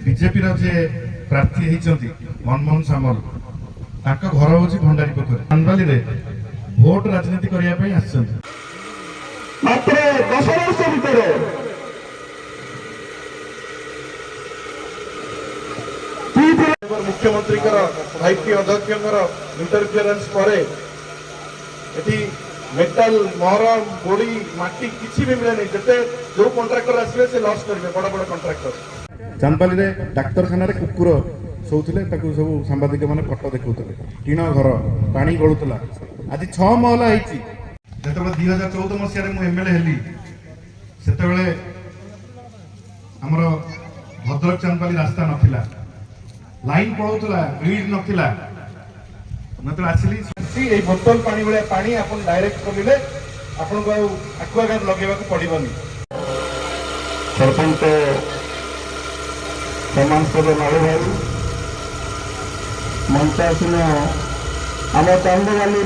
BJP जे प्रार्थी होती मनमोहन सामल ताका घर हूँ भंडारी पोखरी चांदबाली रे भोट राजनीति करने मात्र 10 वर्ष भितर मुख्यमंत्री भाईपी अध्यक्ष इंटरफियरेंस पर मेटाल महरम गोड़ी माटी किसी भी मिले नहीं जिते जो कंट्राक्टर आसवे से लॉस करेंगे बड़ बड़ कंट्राक्टर चांदपाली रे डाक्तरखाना रे कुकुर शोथले ताकू सब सांबादिक माने फोटो देखौतले टीण घर पानी गळुतला आज 6 महला हेची जेतबे 2014 मसिया रे मु एमएलए हेली सेतबेले हमर भद्रक चांदपाली रास्ता नथिला लाइन पळौतला ग्रिड नथिला मतलब आसली ए बोतल पानी भले पानी अपन डायरेक्ट कमिले अपन को एक्वागार्ड लगेबा को पड़िबनी सरपंच समान पद मारे भाई मंचासीन आम चांदवाली